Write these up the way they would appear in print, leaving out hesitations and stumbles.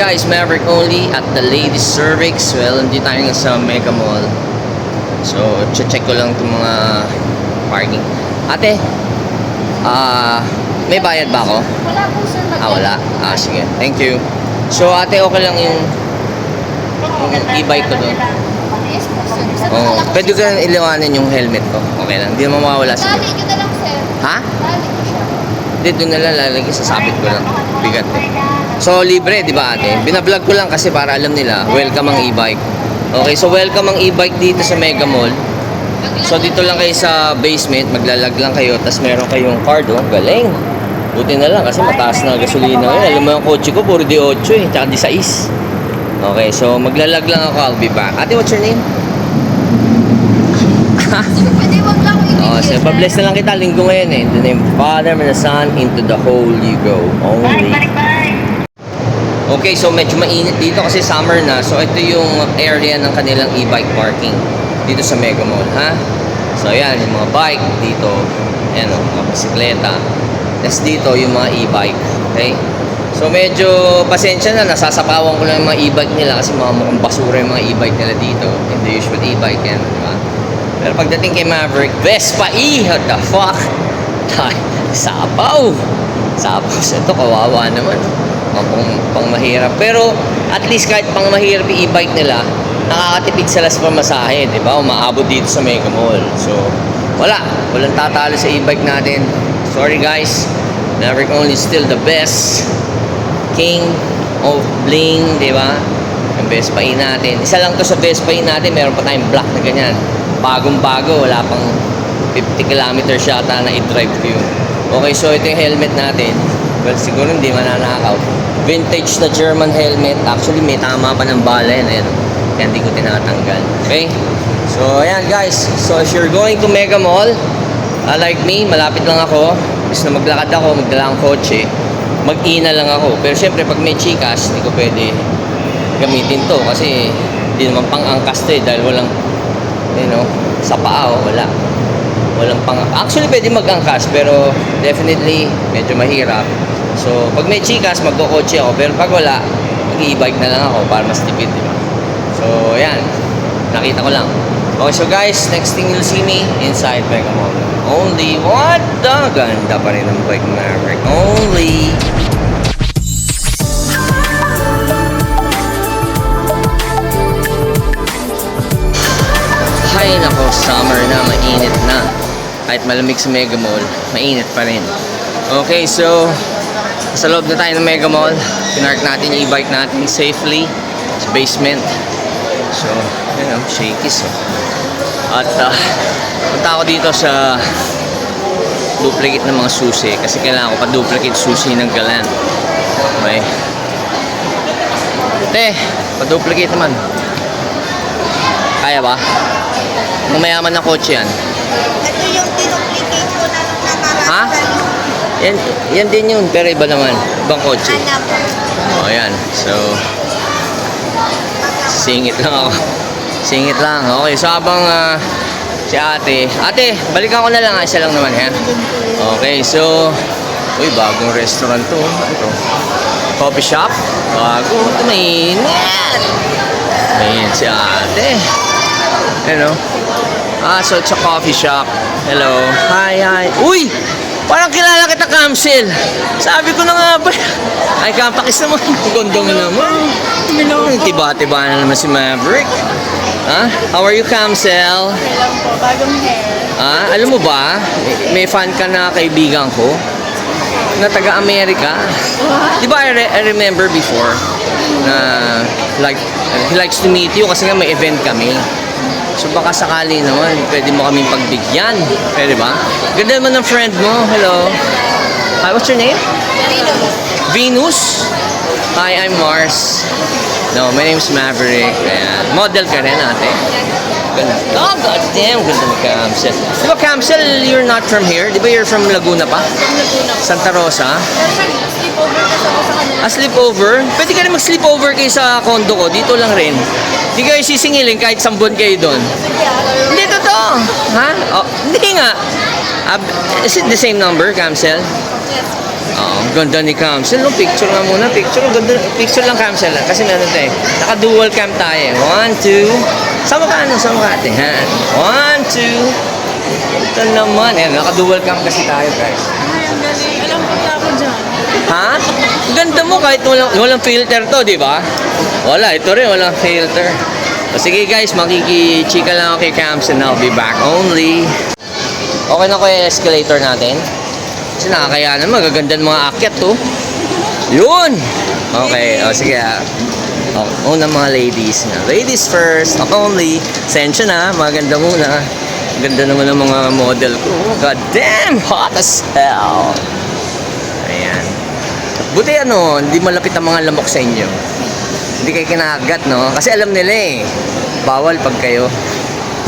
guys, Maverick only at the Ladies Cervix. Well, hindi tayo nga sa Mega Mall. So, check ko lang itong mga parking. Ate, may bayad ba ako? Wala po sir. Wala. Sige. Thank you. So, ate, okay lang yung e-bike ko doon. Yes po sir. Pwede ko lang iliwanan yung helmet ko. Okay lang. Hindi naman mawawala sa Dali ko na lang sir. Ha? Dali ko siya. Hindi, doon na lang lalagay sa sabit ko lang. Bigat eh. So, libre, di ba ate? Binablog ko lang kasi para alam nila, welcome ang e-bike. Okay, so welcome ang e-bike dito sa Mega Mall. So, dito lang kayo sa basement, maglalag lang kayo, tapos meron kayong card, oh. Galing. Buti na lang kasi mataas na gasolina ngayon. Alam mo yung kotse ko, puro D8 eh, tsaka D6. Okay, so maglalag lang ako, I'll be back. Ate, what's your name? Pwede wag lang ako i-video. So, pabless na lang kita, linggo ngayon eh. In the name of the Father, and the Son, into the Holy Go. Only. Okay, so medyo mainit dito kasi summer na. So, ito yung area ng kanilang e-bike parking dito sa Mega Mall, ha? So, ayan, yung mga bike dito. Ayan, mga bisikleta. Tapos dito, yung mga e-bike. Okay? So, medyo pasensya na. Nasasapawan ko lang yung mga e-bike nila kasi mga mukhang basura yung mga e-bike nila dito. In the usual e-bike, yan, di ba? Pero pagdating kay Maverick, Vespa E! What the fuck? Sapaw! Sapaw. Ito, kawawa naman. Pang mahirap. Pero, at least kahit pang mahirap yung e-bike nila, nakakatipid sila sa pamasahe, di ba? Umaabot dito sa Mega Mall. So, walang tatalo sa e-bike natin. Sorry guys, Maverick only still the best. King of bling, di ba? Yung Vespa E natin. Isa lang to sa Vespa E natin, meron pa tayong black na ganyan. Bagong-bago, wala pang 50 kilometers yata na i-drive ko yun. Okay, so ito yung helmet natin. Well, siguro hindi mananakaw. Vintage na German helmet. Actually, may tama pa ng bala yan. Ayan. Kaya hindi ko tinatanggal. Okay? So, ayan guys. So, if you're going to Mega Mall, like me, malapit lang ako. Bis na maglakad ako, magdala ang kotse, mag-ina lang ako. Pero syempre, pag may chikas, hindi ko pwede gamitin to. Kasi, hindi naman pang-angkas to eh. Dahil walang, sa paa, wala. Walang actually pwede mag-angkas pero definitely medyo mahirap. So pag may chikas magkokotse ako, pero pag wala mag-e-bike na lang ako para mas tipid, di ba? So ayan, nakita ko lang. Okay, so guys, next thing you'll see me inside Mega Mall. Only what the ganda pa rin ng bike Maverick. Only ay nako, summer na, mainit na. Kahit malamig sa Mega Mall, mainit pa rin. Okay, so sa loob na tayo ng Mega Mall. Pinark natin yung e-bike natin safely sa basement. So, shakies. At punta ako dito sa duplicate ng mga susi kasi kailangan ko pa duplicate susi ng Galant. Okay. Pa-duplicate naman. Kaya ba? Mayaman na kotse yan. Ito yung dinuplicate ko na nung nakaraan. Ha? Yan din yun, pero iba naman. Ibang kotse. Ano? Ayan. So, singit lang ako. Singit lang. Okay, so habang si ate. Ate, balikan ko na lang. Isa lang naman, yan. Okay, so, uy, bagong restaurant to. Ano to? Coffee shop. Bago. Ito, mainit. Ayan, si ate. Hello. So it's a coffee shop. Hello. Hi. Uy! Parang kilala kita, Kamsel. Sabi ko na nga ba? Ay, Kampakis naman. Gondong naman. Tiba-tiba na naman si Maverick. How are you, Kamsel? Okay lang po, bagong hair. Alam mo ba, may fan ka na kaibigan ko na taga-Amerika. Di ba I remember before na he likes to meet you kasi nga may event kami. So baka sakali naman, pwede mo kaming pagbigyan. Pwede ba? Ganda naman ng friend mo. Hello. Hi, what's your name? Venus. Hi, I'm Mars. No, my name's Maverick. Ayan. Model ka rin, ate. Ganda. Oh, goddamn. Ganda ni Kamsel. Di ba, Kamsel, you're not from here? Di ba you're from Laguna pa? From Laguna. Santa Rosa? Sleepover kasi ako sa kanila. Sleepover? Pwede ka rin mag-sleepover kayo sa condo ko. Dito lang rin. Hindi kayo sisingilin kahit 10 buwan kayo doon. Hindi, totoo. Ha? Oh, hindi nga. Is it the same number, Kamsel? Yes. Ang ganda ni Camsel, no? Picture nga muna, picture. Ganda, picture lang Camsel. Kasi meron tayo. Naka-dual cam tayo. 1, 2. Sama ka, ano? Sama ka, ate. Han. 1, 2. Ito naman. Ayan, naka-dual cam kasi tayo, guys. Ay, ang galing. Alam ko na ako dyan. Ha? Ganda mo kahit walang filter to, di ba? Wala, ito rin, walang filter. O sige guys, makikichika lang ako kay Camsel na I'll be back only. Okay na ko yung escalator natin. Kasi nakakayanan, magaganda ng mga akyat to. Yun! Okay, o sige ah. Una mga ladies na. Ladies first, ako only. Sensya na, maganda muna. Ganda naman ng mga model ko. God damn, hot as hell. Ayan. Buti ano, hindi malapit ang mga lamok sa inyo. Hindi kayo kinagat, no? Kasi alam nila eh. Bawal pag kayo.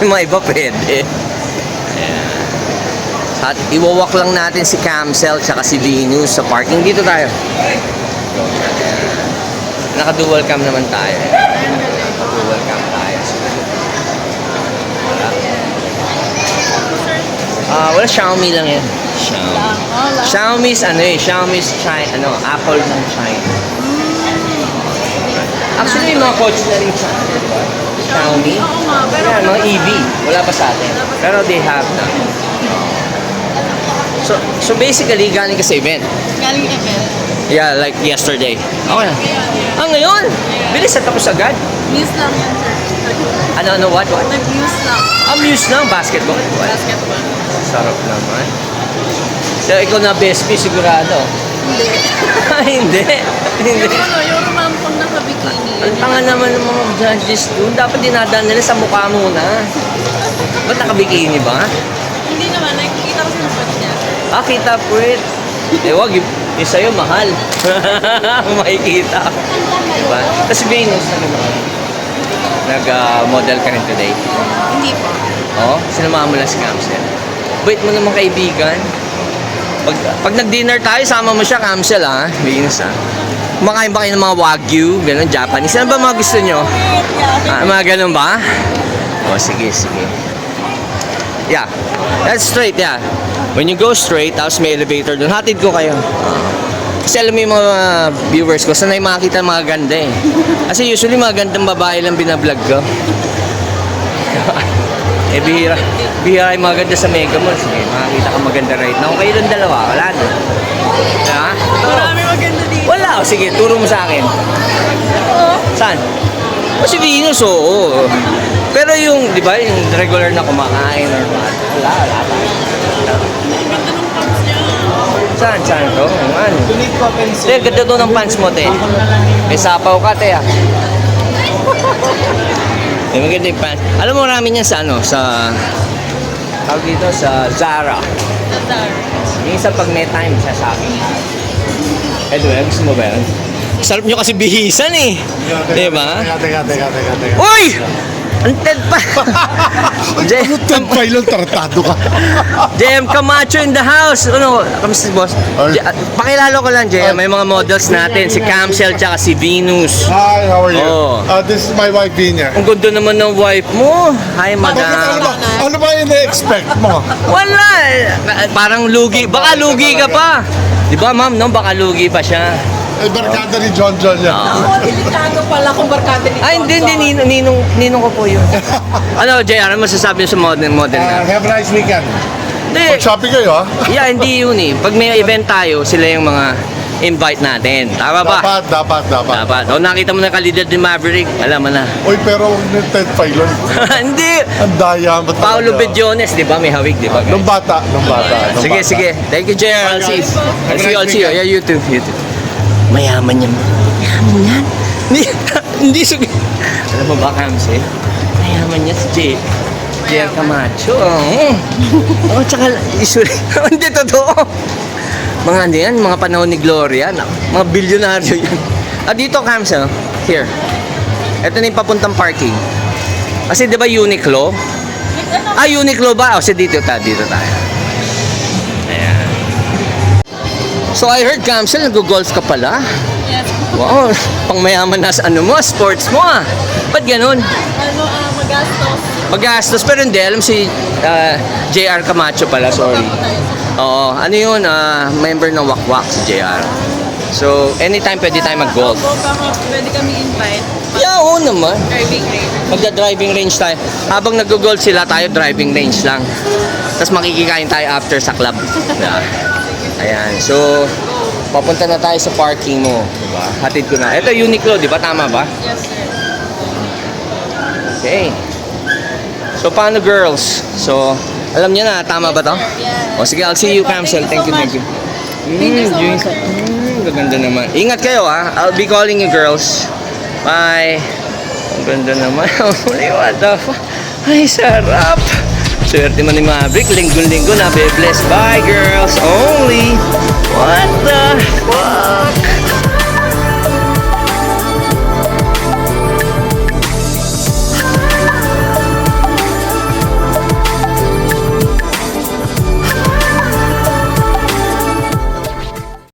Yung mga iba pwede. Ayan. At iwawak lang natin si Camsel tsaka si Venus sa parking. Dito tayo. Naka-dual cam naman tayo. Naka-dual cam tayo. Wala Xiaomi lang yan. Xiaomi's ano eh, Xiaomi's China, ano, Apple ng China. Actually, yung mga coach na rin China. Xiaomi. Oo nga, pero Yan, mga EV. Wala pa sa atin. Pero they have na. So basically, galing ka sa event. galing event. Yeah, like yesterday. Okay na. Ngayon? Bilis at tapos agad. News lang yan, sir. Ano, what? Nag-news lang. Muse lang, basketball. Basketball. Sarap naman. So, ikaw na best piece sigurado. Hindi. Hindi. Hindi. Yung rumampang naka-bikini. Ang tanga naman ng mga judges doon. Dapat dinadaan nila sa mukha muna. Ba't nakabikini ba? Hindi naman, nakikita ko sa napad niya. Kita puwet. Wag, yung sa'yo mahal. Makikita. Diba? Tapos Venus na naman. Nag-model ka rin today. Hindi po. Oo? Sinamahan mo lang si Camsel. Wait mo naman kaibigan. Pag nag-dinner tayo, sama mo siya, Camsel ha. Venus ha. Kumakain ba kayo ng mga Wagyu, gano'n, Japanese? Ano ba mga gusto nyo? Mga gano'n ba? Sige. Yeah. That's straight, yeah. When you go straight, tapos may elevator doon, hatid ko kayo. Kasi alam mo yung mga viewers ko, sanay makakita mga ganda eh. Kasi usually mga gandang babae lang binablog ko. Bihira yung mga ganda sa Mega Mall. Sige, makakita ka maganda right now. Kayo lang dalawa, wala na. Ha? Marami maganda dito. Wala, sige, turo mo sa akin. Saan? Si Venus, oo. Pero yung, di ba, yung regular na kumakain or what? Wala. Ganda ng pants niya. Saan to? Ano? Te, ganda to ng pants mo, te. May sapaw ka, te, ah. Maganda yung pants. Alam mo, marami niyan sa, tawag dito, sa Zara. Yung isa pag may time, sasabi. Anyway, gusto mo ba yan? Sarap nyo kasi bihisan eh. Di ba? Teka. Uy! Ang Ted pa! Ano Ted Pailon, tartado ka? JM Camacho in the house. Ano, kamusta boss? Pakilala ko lang, JM. May mga models natin. Si Camsel tsaka si Venus. Hi, how are you? Oh. This is my wife, Vinya. Ang ganda naman ng wife mo. Hi, Bakit madam. ano ba ina-expect mo? Wala. Parang lugi. Baka lugi ka pa. Di ba, ma'am? No? Baka lugi pa siya. Barkada ni John yan. Ako, delikado pala kung barkada ni Hindi. Ninong ko po yun. Ano, JR, ano masasabi niyo sa model na? Have a nice weekend. Hindi. Shopping kayo, ha? Yeah, hindi yun eh. Pag may event tayo, sila yung mga invite natin. Tama ba? Dapat. O nakita mo na kalidad ni Maverick, alam mo na. Uy, pero huwag ni Ted Pailon. Hindi. Ang daya. Paolo Bediones, di ba? May hawig, di ba? Nung bata. Sige. Thank you, JR. I'll see you. I'll see you. Yeah, YouTube. Mayaman yan. Mayaman yan. Hindi sugi. Alam mo ba, Kamse? Mayaman yan si JR Camacho. Oo, tsaka, hindi totoo. Mga ano yan, mga panahon ni Gloria, mga bilyonaryo yan. Dito, Kamse, here. Ito na yung papuntang parking. Kasi di ba Uniqlo? Uniqlo ba? So dito tayo. Ayan. So I heard, Kamsel, nag-golf ka pala. Yes. Wow, pang mayaman na sa sports mo ah. Ba't ganun? Mag Magastos. Magastos, pero hindi. Alam si JR Camacho pala, sorry. Oo, ano yun? Member ng Wakwak si JR. So, anytime pwede tayo mag-golf. Baka pwede kami invite. Yeah, oo naman. Driving range. Magda-driving range tayo. Habang nag-golf sila, tayo driving range lang. Tapos makikikain tayo after sa club. Yeah. Ayan, so papunta na tayo sa parking mo, diba? Hatid ko na. Ito Uniqlo, di ba? Tama ba? Yes, sir. Okay. So paano girls? So, alam niyo na, tama ba to? Yeah. O sige, I'll see you, Camsel. Thank you, thank you. Thank you so much. Gaganda naman. Ingat kayo I'll be calling you girls. Bye. Ang ganda naman. What the fuck? Ay, sarap. Swerte man ni Maverick. Linggo-linggo na be blessed. Bye, girls. Only. What the fuck?